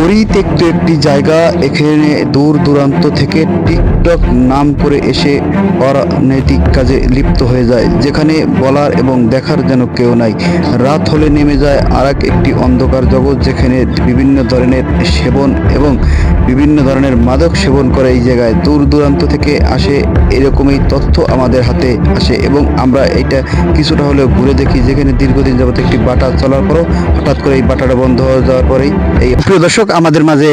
পরিত্যক্ত একটি জায়গা। এখানে দূর দূরান্ত থেকে টিকটক নাম করে এসে অনৈতিক কাজে লিপ্ত হয়ে যায়, যেখানে বলার এবং দেখার যেন কেউ নাই। রাত হলে নেমে যায় একটি অন্ধকার জগৎ, যেখানে বিভিন্ন ধরনের সেবন এবং বিভিন্ন ধরনের মাদক সেবন করে এই জায়গায়। দূর দূরান্ত থেকে আসে এরকমই তথ্য আমাদের হাতে আসে এবং আমরা এটা কিছুটা হলেও ঘুরে দেখি, যেখানে দীর্ঘদিন যাবত একটি বাটা চলার পরও হঠাৎ করে এই বাটাটা বন্ধ হয়ে যাওয়ার পরেই এই প্রিয় দর্শক, আমাদের মাঝে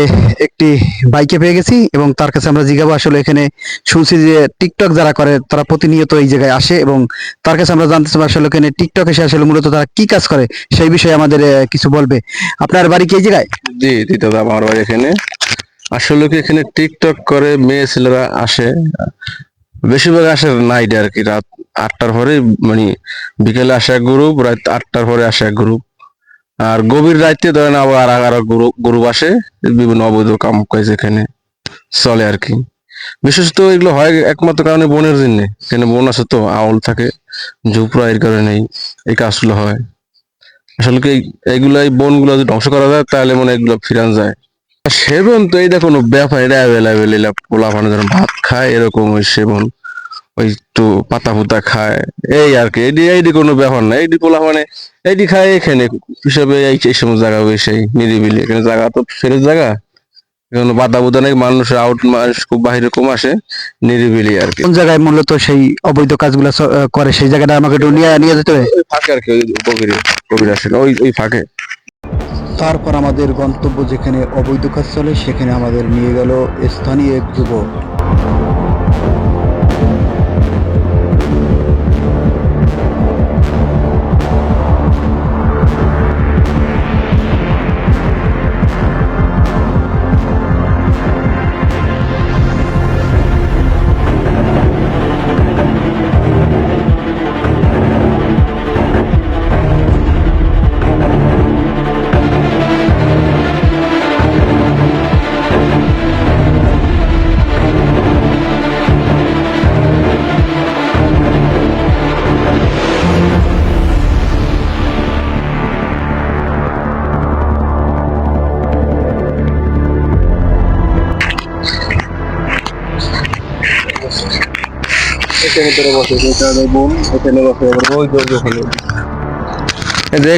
একটি বাইকে পেয়ে গেছি এবং তার কাছে আমরা জিজ্ঞাসা, আসলে এখানে শুনছি যে টিকটক যারা করে তারা প্রতিনিয়ত এই জায়গায় আসে এবং তার কাছে আমরা জানতে চাই আসলে এখানে টিকটক এসে আসলে মূলত তারা কি কাজ করে সেই বিষয়ে আমাদের কিছু বলবে। আপনার বাড়ি কি এই জায়গায়? জি দিতে হবে আমার বাড়ি এখানে। আসলে কি এখানে টিকটক করে মেয়ে ছেলেরা আসে, বেশিরভাগ আসে নাইট আর কি, রাত 8টার পরে, মানে বিকেলে আসে এক গ্রুপ, রাত 8টার পরে আসে এক গ্রুপ, আর গভীর রাতে ধরেন আবার আর গ্রুপ গ্রুপ আসে। বিভিন্ন অবৈধ কাম কাজ এখানে চলে আর কি। বিশেষত এগুলো হয় একমাত্র কারণে বনের জন্য, এখানে বন আছে তো, আউল থাকে, ঝুপড়া, এর কারণে এই কাজগুলো হয়। আসলে কি এইগুলা, এই বনগুলো যদি ধ্বংস করা যায় তাহলে মনে হয় এগুলো ফিরান যায়। সেবন তো এইটা কোনো ব্যাপার, এটা অ্যাভেলেবেল। এলা পোলা পানে যেন ভাত খায় এরকম ওই সেবন, ওই একটু পাতা ফুতা খায়, এই আর কি। এইটি কোনো ব্যাপার না, এইটি পোলা মানে এইটি খায় এখানে হিসাবে। এই সময় জায়গা বেশি নিরিবিলি, এখানে জায়গা তো ফেরত জায়গা, এখানে বাধা বুধা নেই, মানুষের মানুষ খুব বাহিরে কম আসে, নিরিবিলি আর কি। কোন জায়গায় মূলত সেই অবৈধ কাজগুলো করে সেই জায়গাটা আমাকে একটু নিয়ে নিয়ে যেতে হবে। ওই ফাঁকে আর কি, ওই গভীরে গভীরে আসে না, ওই ফাঁকে। তারপর আমাদের গন্তব্য যেখানে অবৈধ কাজ চলে সেখানে আমাদের নিয়ে গেল স্থানীয় এক যুবক।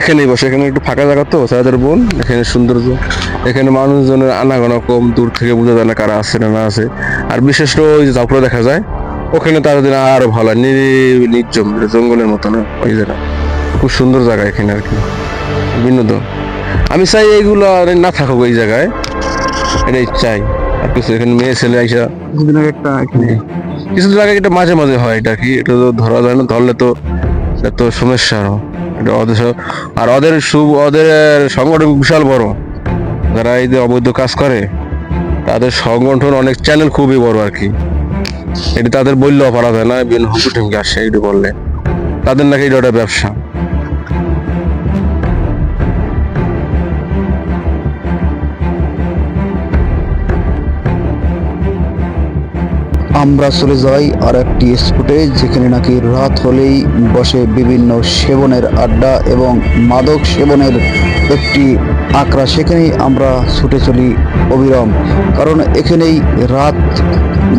এখানেই বসে, এখানে একটু ফাঁকা জায়গা তো তাদের বোন, এখানে সৌন্দর্য, এখানে মানুষজনের আনাগোনা কম, দূর থেকে বোঝা যায় না কারা আছে না না আছে। আর বিশেষ করে ওই যে ঝাপড়া দেখা যায়, ওখানে তাদের জন্য আরো ভালো, নির্জন জঙ্গলের মতো না ওই জায়গা। খুব সুন্দর জায়গা এখানে আর কি, বিনোদন। আমি চাই এইগুলো আর না থাকুক এই জায়গায়, এটাই চাই। আর কিছু এখানে মেয়ে ছেলে আইসা একটা এখানে কিছু জায়গায় এটা মাঝে মাঝে হয়, এটা কি, এটা তো ধরা যায় না, ধরলে তো এত সমস্যা আরো। এটা ওদের আর ওদের ওদের সংগঠন বিশাল বড়, যারা এই যে অবৈধ কাজ করে তাদের সংগঠন, অনেক চ্যানেল খুবই বড় আর কি। এটা তাদের বললেও পারা যায় না, বিভিন্ন হুমকি টুমকি আসে এটা বললে, তাদের নাকি এটা একটা ব্যবসা। আমরা চলে যাই আর একটি স্পটে, যেখানে নাকি রাত হলেই বসে বিভিন্ন সেবনের আড্ডা এবং মাদক সেবনের একটি আঁকড়া। সেখানেই আমরা ছুটে চলি অবিরাম, কারণ এখানেই রাত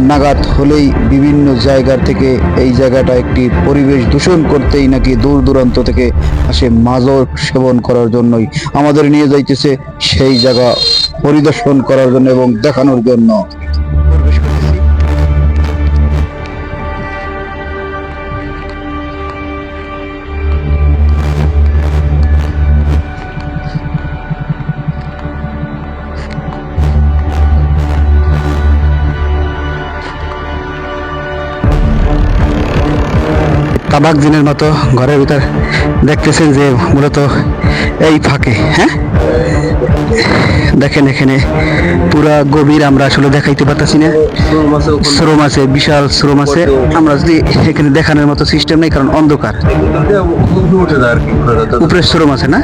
নাগাদ হলেই বিভিন্ন জায়গা থেকে এই জায়গাটা একটি পরিবেশ দূষণ করতেই নাকি দূর দূরান্ত থেকে আসে মাদক সেবন করার জন্যই। আমাদের নিয়ে যাইতেছে সেই জায়গা পরিদর্শন করার জন্য এবং দেখানোর জন্য। তাবাক জিনের মতো ঘরের ভিতর দেখতেছেন যে মূলত এই ফাঁকে, হ্যাঁ দেখেন এখানে পুরা গভীর, আমরা আসলে দেখাইতে পারতেছি না। শ্রম আছে, বিশাল শ্রম আছে। আমরা যদি এখানে দেখানোর মতো সিস্টেম নেই, কারণ অন্ধকার। উপরে শ্রম আছে না,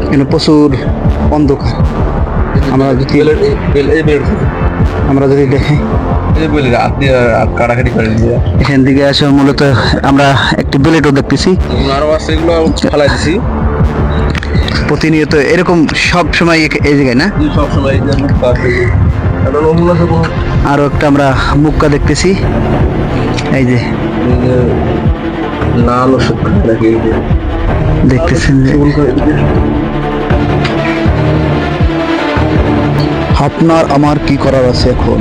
এখানে প্রচুর অন্ধকার। আমরা যদি দেখি এখান থেকে আসে, মূলত আমরা একটি বুলেটও দেখতেছি। প্রতিনিয়ত এরকম সব সময় এই জায়গায় না? সবসময় আরো একটা আমরা মুক্কা দেখতেছি, এই যে লাল ওষুধ নাকি দেখতেছেন যে আপনার আমার কি করার আছে এখন?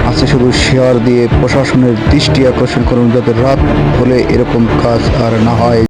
আছে শুধু শেয়ার দিয়ে প্রশাসনের দৃষ্টি আকর্ষণ করুন যাতে রাত হলে এরকম কাজ আর না হয়।